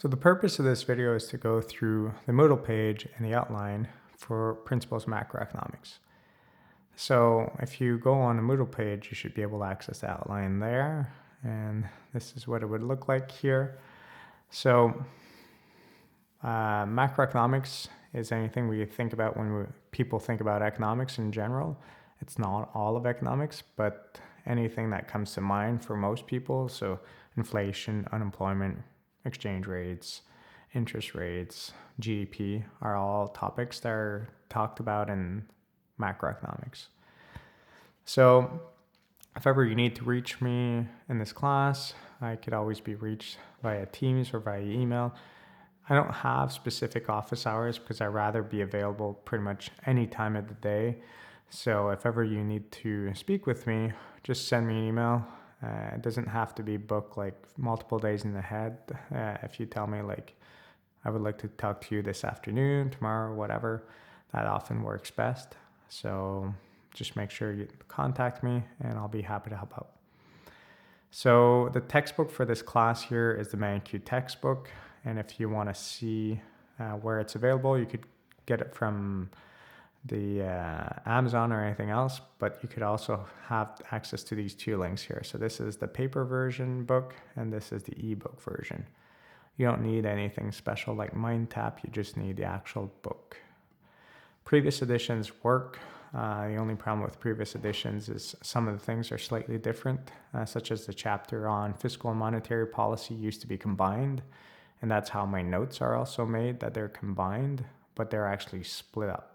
So the purpose of this video is to go through the Moodle page and the outline for Principles of Macroeconomics. So if you go on the Moodle page, you should be able to access the outline there. And this is what it would look like here. So macroeconomics is anything we think about when people think about economics in general. It's not all of economics, but anything that comes to mind for most people. So inflation, unemployment, exchange rates, interest rates, GDP are all topics that are talked about in macroeconomics. So if ever you need to reach me in this class, I could always be reached via Teams or via email. I don't have specific office hours because I'd rather be available pretty much any time of the day. So if ever you need to speak with me, just send me an email. It doesn't have to be booked like multiple days in ahead. If you tell me like, I would like to talk to you this afternoon, tomorrow, whatever, that often works best. So just make sure you contact me and I'll be happy to help out. So the textbook for this class here is the ManQ textbook. And if you want to see where it's available, you could get it from the Amazon or anything else, but you could also have access to these two links here. So this is the paper version book and this is the ebook version. You don't need anything special like MindTap, you just need the actual book. Previous editions work. The only problem with previous editions is some of the things are slightly different, such as the chapter on fiscal and monetary policy used to be combined, and that's how my notes are also made, that they're combined, but they're actually split up.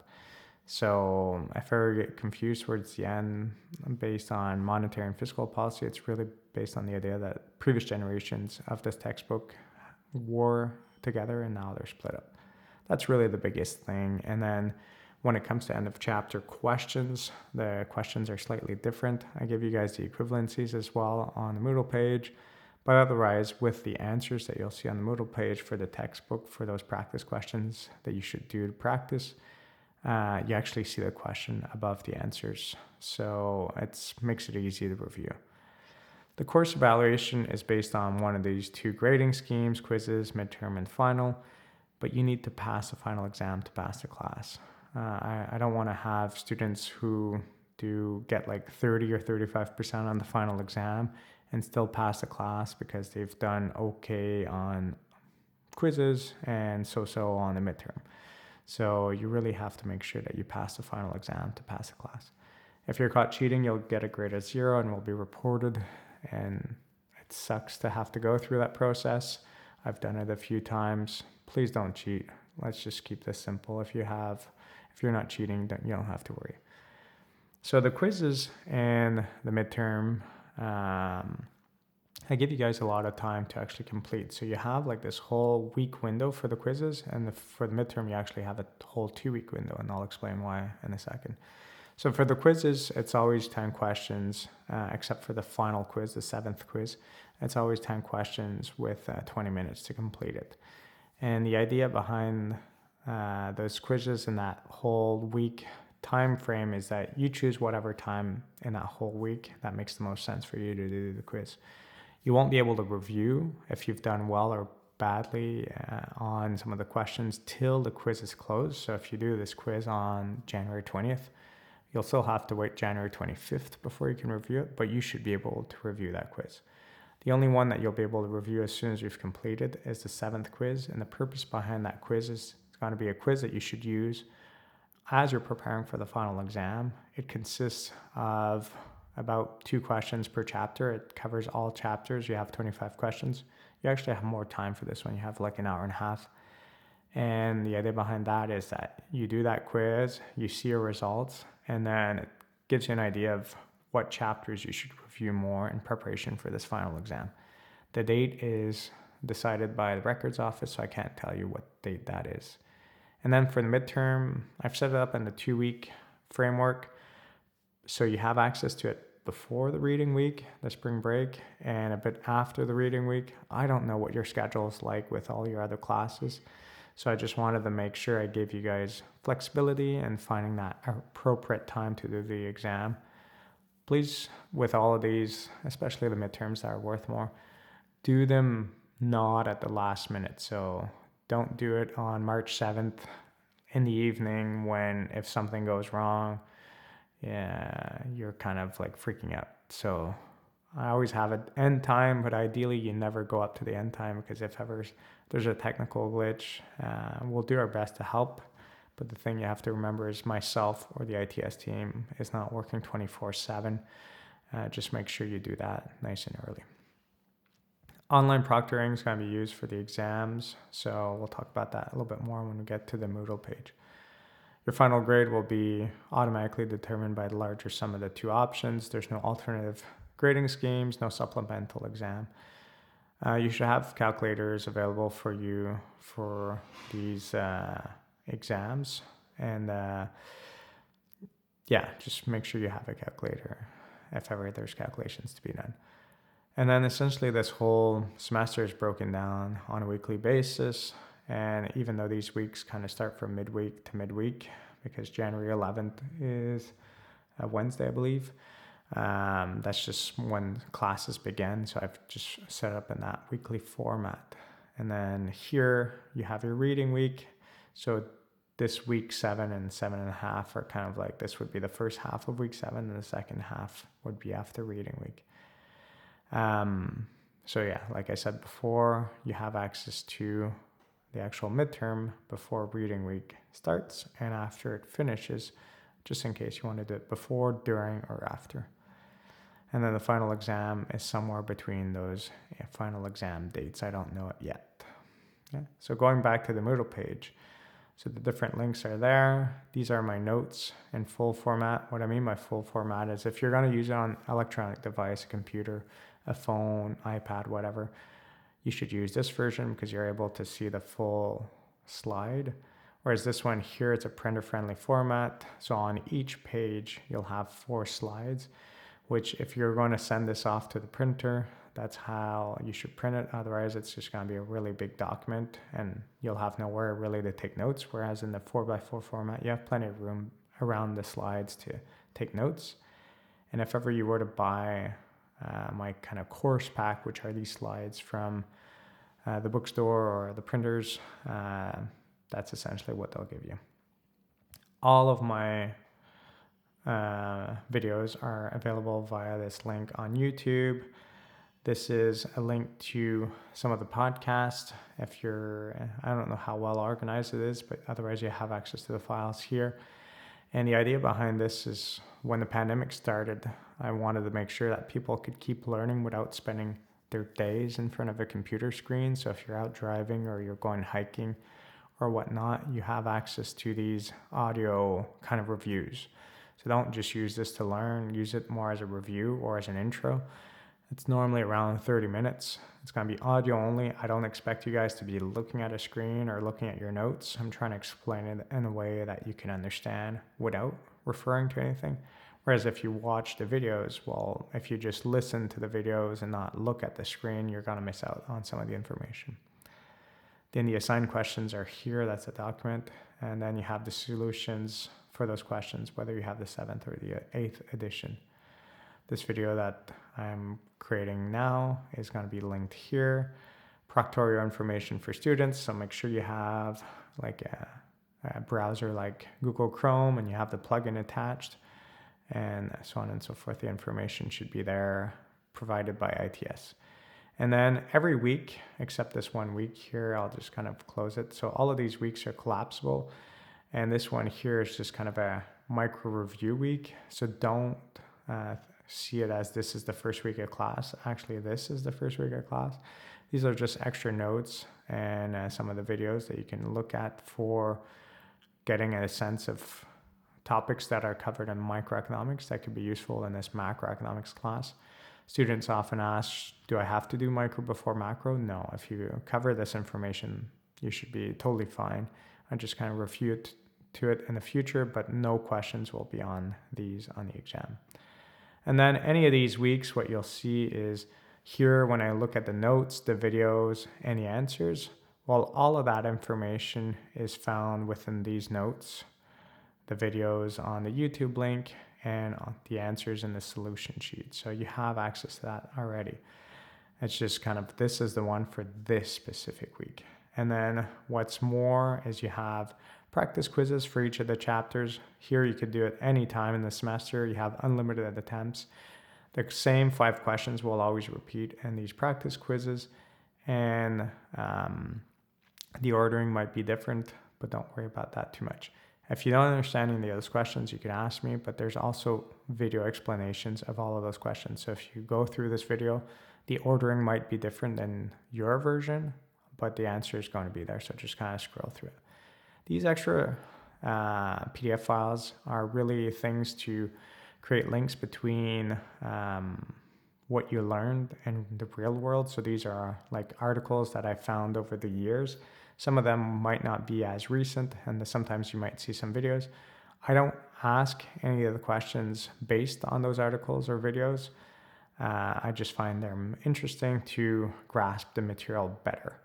So if I ever get confused towards the end based on monetary and fiscal policy, it's really based on the idea that previous generations of this textbook were together and now they're split up. That's really the biggest thing. And then when it comes to end of chapter questions, the questions are slightly different. I give you guys the equivalencies as well on the Moodle page. But otherwise, with the answers that you'll see on the Moodle page for the textbook for those practice questions that you should do to practice, you actually see the question above the answers. So it makes it easy to review. The course evaluation is based on one of these two grading schemes, quizzes, midterm, and final, but you need to pass the final exam to pass the class. I don't want to have students who do get like 30 or 35% on the final exam and still pass the class because they've done okay on quizzes and so on the midterm. So you really have to make sure that you pass the final exam to pass the class. If you're caught cheating, you'll get a grade of 0 and will be reported. And it sucks to have to go through that process. I've done it a few times. Please don't cheat. Let's just keep this simple. If you're not cheating, then you don't have to worry. So the quizzes and the midterm, I give you guys a lot of time to actually complete. So you have like this whole week window for the quizzes, and for the midterm, you actually have a whole 2-week window, and I'll explain why in a second. So for the quizzes, it's always 10 questions, except for the final quiz, the 7th quiz. It's always 10 questions with 20 minutes to complete it. And the idea behind those quizzes in that whole week time frame is that you choose whatever time in that whole week that makes the most sense for you to do the quiz. You won't be able to review if you've done well or badly on some of the questions till the quiz is closed. So if you do this quiz on January 20th, you'll still have to wait January 25th before you can review it, but you should be able to review that quiz. The only one that you'll be able to review as soon as you've completed is the 7th quiz, and the purpose behind that quiz is it's going to be a quiz that you should use as you're preparing for the final exam. It consists of about 2 questions per chapter. It covers all chapters. You have 25 questions. You actually have more time for this one. You have like an hour and a half. And the idea behind that is that you do that quiz, you see your results, and then it gives you an idea of what chapters you should review more in preparation for this final exam. The date is decided by the records office, so I can't tell you what date that is. And then for the midterm, I've set it up in the 2-week framework. So you have access to it before the reading week, the spring break, and a bit after the reading week. I don't know what your schedule is like with all your other classes. So I just wanted to make sure I gave you guys flexibility and finding that appropriate time to do the exam. Please, with all of these, especially the midterms that are worth more, do them not at the last minute. So don't do it on March 7th in the evening when if something goes wrong, yeah, you're kind of like freaking out. So I always have an end time, but ideally you never go up to the end time, because if ever there's a technical glitch, we'll do our best to help. But the thing you have to remember is myself or the ITS team is not working 24/7. Just make sure you do that nice and early. Online proctoring is going to be used for the exams, so we'll talk about that a little bit more when we get to the Moodle page. Your final grade will be automatically determined by the larger sum of the two options. There's no alternative grading schemes, no supplemental exam. You should have calculators available for you for these exams, and yeah, just make sure you have a calculator if ever there's calculations to be done. And then essentially this whole semester is broken down on a weekly basis. And even though these weeks kind of start from midweek to midweek, because January 11th is a Wednesday, I believe, that's just when classes begin. So I've just set up in that weekly format. And then here you have your reading week. So this week 7 and 7.5 are kind of like, this would be the first half of week 7, and the second half would be after reading week. So yeah, like I said before, you have access to the actual midterm before reading week starts and after it finishes, just in case you want to do it before, during, or after. And then the final exam is somewhere between those final exam dates. I don't know it yet. Yeah. So going back to the Moodle page, so the different links are there. These are my notes in full format. What I mean by full format is if you're going to use it on electronic device, a computer, a phone, iPad, whatever, you should use this version because you're able to see the full slide. Whereas this one here, it's a printer-friendly format. So on each page, you'll have 4 slides, which if you're going to send this off to the printer, that's how you should print it. Otherwise, it's just going to be a really big document and you'll have nowhere really to take notes. Whereas in the 4x4 format, you have plenty of room around the slides to take notes. And if ever you were to buy my kind of course pack, which are these slides from the bookstore or the printers, that's essentially what they'll give you. All of my videos are available via this link on YouTube. This is a link to some of the podcasts. If you're, I don't know how well organized it is, but otherwise you have access to the files here. And the idea behind this is when the pandemic started, I wanted to make sure that people could keep learning without spending their days in front of a computer screen. So if you're out driving or you're going hiking or whatnot, you have access to these audio kind of reviews. So don't just use this to learn, use it more as a review or as an intro. It's normally around 30 minutes. It's going to be audio only. I don't expect you guys to be looking at a screen or looking at your notes. I'm trying to explain it in a way that you can understand without referring to anything. Whereas if you watch the videos, well, if you just listen to the videos and not look at the screen, you're going to miss out on some of the information. Then the assigned questions are here. That's a document. And then you have the solutions for those questions, whether you have the 7th or the 8th edition. This video that I'm creating now is going to be linked here. Proctorial information for students. So make sure you have like a browser like Google Chrome and you have the plugin attached and so on and so forth. The information should be there provided by ITS. And then every week, except this 1 week here, I'll just kind of close it. So all of these weeks are collapsible. And this one here is just kind of a micro review week. So don't see it as this is the first week of class. Actually, this is the first week of class. These are just extra notes and some of the videos that you can look at for getting a sense of topics that are covered in microeconomics that could be useful in this macroeconomics class. Students often ask, do I have to do micro before macro? No, if you cover this information, you should be totally fine. I just kind of refute to it in the future, but no questions will be on these on the exam. And then any of these weeks, what you'll see is here when I look at the notes, the videos, and the answers, well, all of that information is found within these notes, the videos on the YouTube link, and the answers in the solution sheet. So you have access to that already. It's just kind of, this is the one for this specific week. And then what's more is you have practice quizzes for each of the chapters. Here you could do it any time in the semester. You have unlimited attempts. The same 5 questions will always repeat in these practice quizzes. And the ordering might be different, but don't worry about that too much. If you don't understand any of those questions, you can ask me, but there's also video explanations of all of those questions. So if you go through this video, the ordering might be different than your version, but the answer is going to be there. So just kind of scroll through it. These extra PDF files are really things to create links between what you learned and the real world. So these are like articles that I found over the years. Some of them might not be as recent, and sometimes you might see some videos. I don't ask any of the questions based on those articles or videos. I just find them interesting to grasp the material better.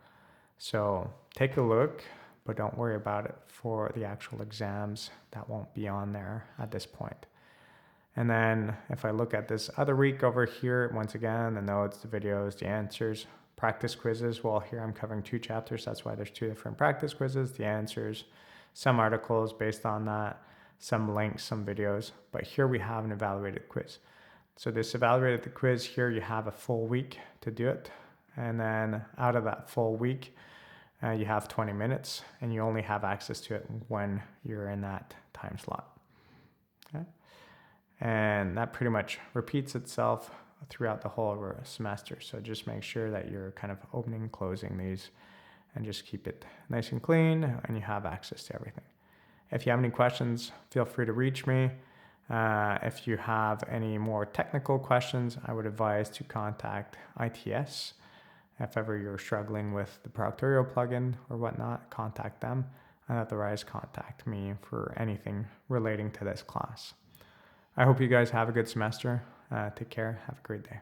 So take a look, but don't worry about it for the actual exams. That won't be on there at this point. And then if I look at this other week over here, once again, the notes, the videos, the answers, practice quizzes. Well, here I'm covering 2 chapters. That's why there's 2 different practice quizzes, the answers, some articles based on that, some links, some videos. But here we have an evaluated quiz. So this evaluated quiz here, you have a full week to do it. And then out of that full week, you have 20 minutes and you only have access to it when you're in that time slot. Okay? And that pretty much repeats itself throughout the whole semester. So just make sure that you're kind of opening and closing these and just keep it nice and clean and you have access to everything. If you have any questions, feel free to reach me. If you have any more technical questions, I would advise to contact ITS. If ever you're struggling with the Proctorio plugin or whatnot, contact them, and otherwise contact me for anything relating to this class. I hope you guys have a good semester. Take care. Have a great day.